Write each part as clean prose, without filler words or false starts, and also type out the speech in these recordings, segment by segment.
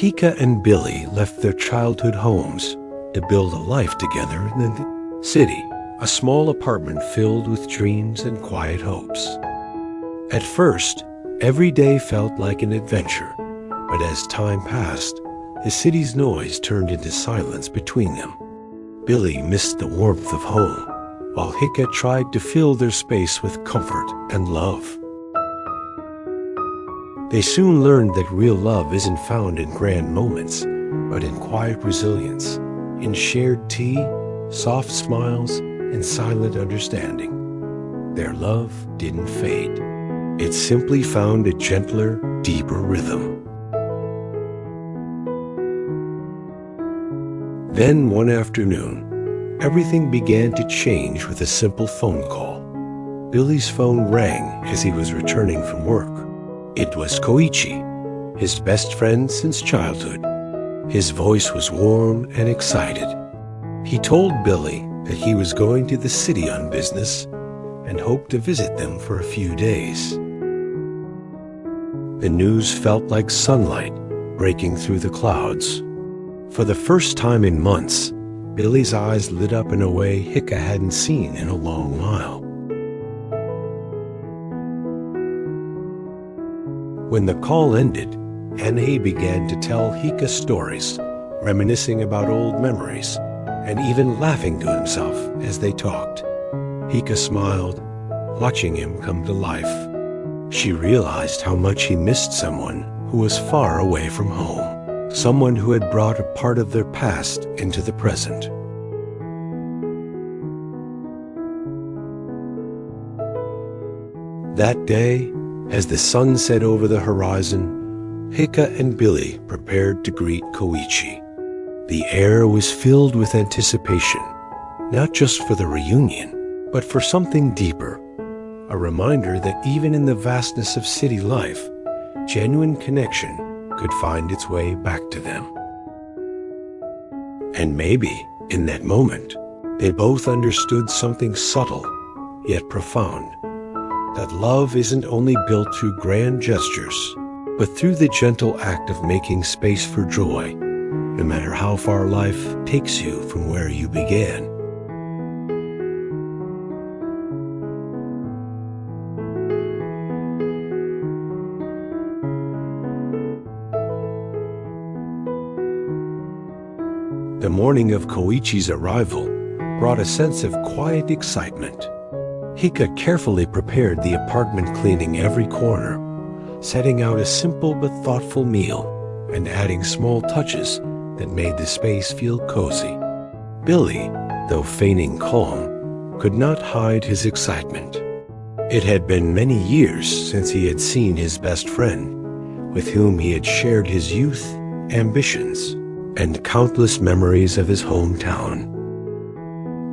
Hika and Billy left their childhood homes to build a life together in the city, a small apartment filled with dreams and quiet hopes. At first, every day felt like an adventure, but as time passed, the city's noise turned into silence between them. Billy missed the warmth of home, while Hika tried to fill their space with comfort and love. They soon learned that real love isn't found in grand moments, but in quiet resilience, in shared tea, soft smiles, and silent understanding. Their love didn't fade. It simply found a gentler, deeper rhythm. Then one afternoon, everything began to change with a simple phone call. Billy's phone rang as he was returning from work. It was Koichi, his best friend since childhood. His voice was warm and excited. He told Billy that he was going to the city on business and hoped to visit them for a few days. The news felt like sunlight breaking through the clouds. For the first time in months, Billy's eyes lit up in a way Hika hadn't seen in a long while. When the call ended, Anhei began to tell Hika stories, reminiscing about old memories, and even laughing to himself as they talked. Hika smiled, watching him come to life. She realized how much he missed someone who was far away from home, someone who had brought a part of their past into the present. That day, as the sun set over the horizon, Hika and Billy prepared to greet Koichi. The air was filled with anticipation, not just for the reunion, but for something deeper, a reminder that even in the vastness of city life, genuine connection could find its way back to them. And maybe, in that moment, they both understood something subtle, yet profound, that love isn't only built through grand gestures, but through the gentle act of making space for joy, no matter how far life takes you from where you began. The morning of Koichi's arrival brought a sense of quiet excitement. Hika carefully prepared the apartment, cleaning every corner, setting out a simple but thoughtful meal, and adding small touches that made the space feel cozy. Billy, though feigning calm, could not hide his excitement. It had been many years since he had seen his best friend, with whom he had shared his youth, ambitions, and countless memories of his hometown.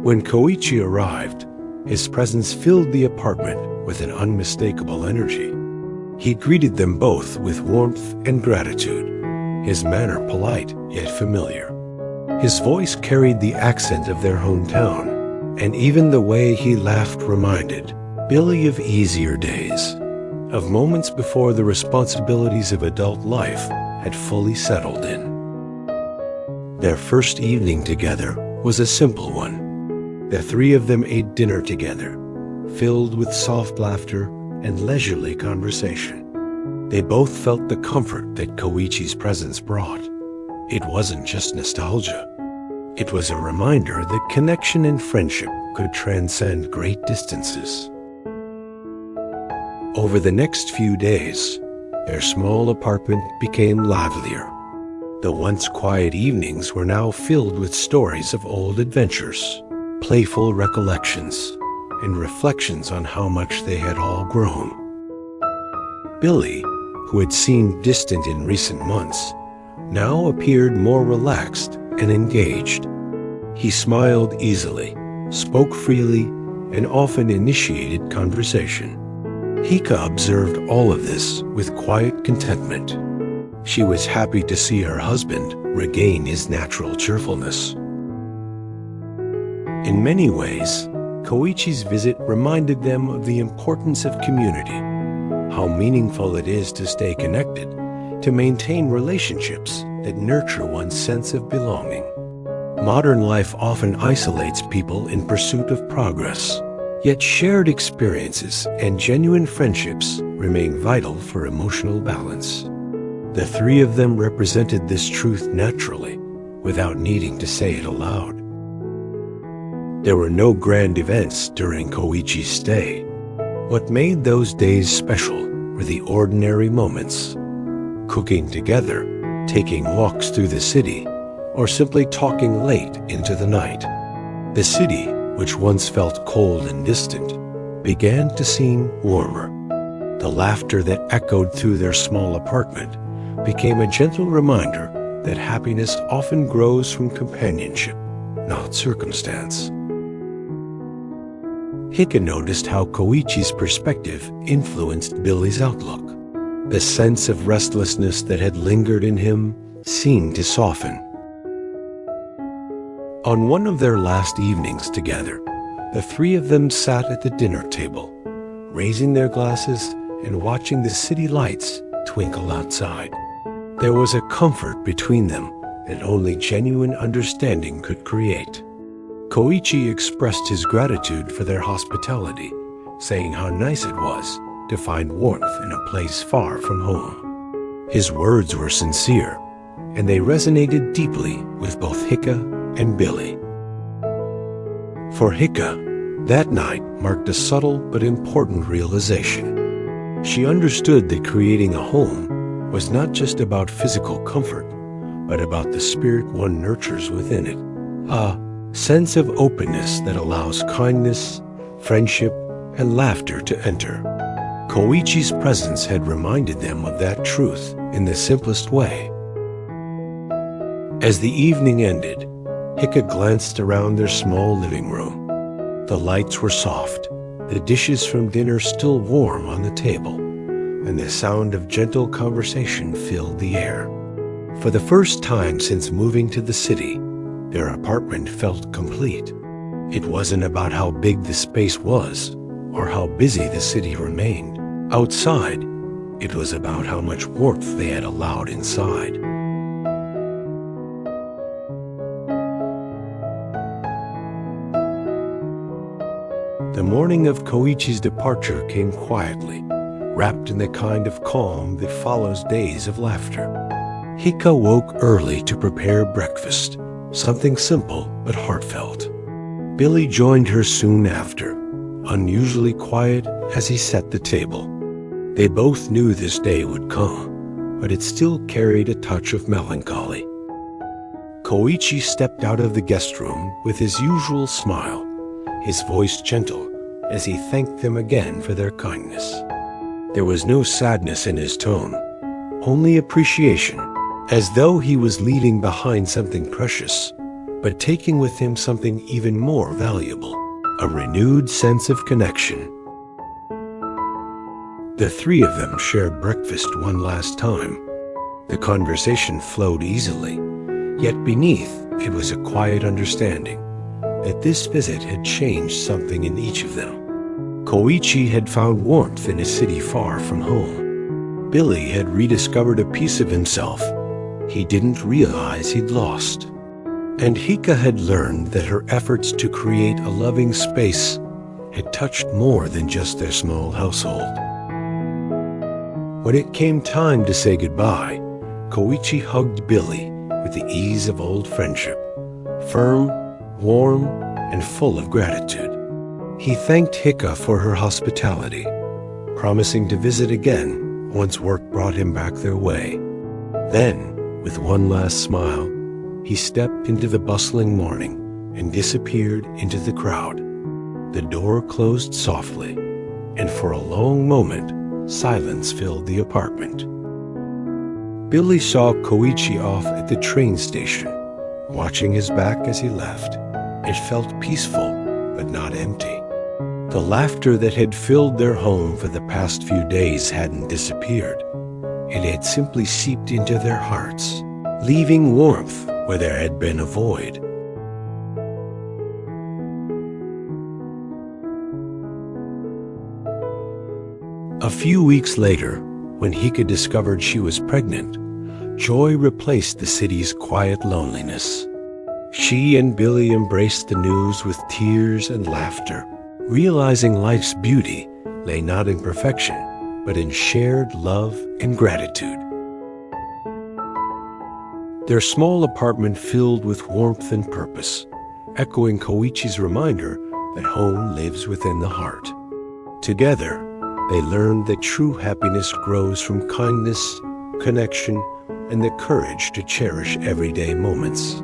When Koichi arrived, his presence filled the apartment with an unmistakable energy. He greeted them both with warmth and gratitude, his manner polite yet familiar. His voice carried the accent of their hometown, and even the way he laughed reminded Billy of easier days, of moments before the responsibilities of adult life had fully settled in. Their first evening together was a simple one. The three of them ate dinner together, filled with soft laughter and leisurely conversation. They both felt the comfort that Koichi's presence brought. It wasn't just nostalgia. It was a reminder that connection and friendship could transcend great distances. Over the next few days, their small apartment became livelier. The once quiet evenings were now filled with stories of old adventures, playful recollections, and reflections on how much they had all grown. Billy, who had seemed distant in recent months, now appeared more relaxed and engaged. He smiled easily, spoke freely, and often initiated conversation. Hika observed all of this with quiet contentment. She was happy to see her husband regain his natural cheerfulness. In many ways, Koichi's visit reminded them of the importance of community, how meaningful it is to stay connected, to maintain relationships, that nurture one's sense of belonging. Modern life often isolates people in pursuit of progress, yet shared experiences and genuine friendships remain vital for emotional balance. The three of them represented this truth naturally, without needing to say it aloud. There were no grand events during Koichi's stay. What made those days special were the ordinary moments. Cooking together, taking walks through the city, or simply talking late into the night. The city, which once felt cold and distant, began to seem warmer. The laughter that echoed through their small apartment became a gentle reminder that happiness often grows from companionship, not circumstance. Hika noticed how Koichi's perspective influenced Billy's outlook. The sense of restlessness that had lingered in him seemed to soften. On one of their last evenings together, the three of them sat at the dinner table, raising their glasses and watching the city lights twinkle outside. There was a comfort between them that only genuine understanding could create. Koichi expressed his gratitude for their hospitality, saying how nice it was to find warmth in a place far from home. His words were sincere, and they resonated deeply with both Hika and Billy. For Hika, that night marked a subtle but important realization. She understood that creating a home was not just about physical comfort, but about the spirit one nurtures within it, a sense of openness that allows kindness, friendship, and laughter to enter. Koichi's presence had reminded them of that truth in the simplest way. As the evening ended, Hika glanced around their small living room. The lights were soft, the dishes from dinner still warm on the table, and the sound of gentle conversation filled the air. For the first time since moving to the city, their apartment felt complete. It wasn't about how big the space was or how busy the city remained. Outside, it was about how much warmth they had allowed inside. The morning of Koichi's departure came quietly, wrapped in the kind of calm that follows days of laughter. Hika woke early to prepare breakfast, something simple but heartfelt. Billy joined her soon after, unusually quiet as he set the table. They both knew this day would come, but it still carried a touch of melancholy. Koichi stepped out of the guest room with his usual smile, his voice gentle as he thanked them again for their kindness. There was no sadness in his tone, only appreciation, as though he was leaving behind something precious, but taking with him something even more valuable, a renewed sense of connection. The three of them shared breakfast one last time. The conversation flowed easily, yet beneath it was a quiet understanding that this visit had changed something in each of them. Koichi had found warmth in a city far from home. Billy had rediscovered a piece of himself he didn't realize he'd lost. And Hika had learned that her efforts to create a loving space had touched more than just their small household. When it came time to say goodbye, Koichi hugged Billy with the ease of old friendship, firm, warm, and full of gratitude. He thanked Hika for her hospitality, promising to visit again once work brought him back their way. Then, with one last smile, he stepped into the bustling morning and disappeared into the crowd. The door closed softly, and for a long moment, silence filled the apartment. Billy saw Koichi off at the train station, watching his back as he left. It felt peaceful, but not empty. The laughter that had filled their home for the past few days hadn't disappeared. It had simply seeped into their hearts, leaving warmth where there had been a void. A few weeks later, when Hika discovered she was pregnant, joy replaced the city's quiet loneliness. She and Billy embraced the news with tears and laughter, realizing life's beauty lay not in perfection, but in shared love and gratitude. Their small apartment filled with warmth and purpose, echoing Koichi's reminder that home lives within the heart. Together, they learned that true happiness grows from kindness, connection, and the courage to cherish everyday moments.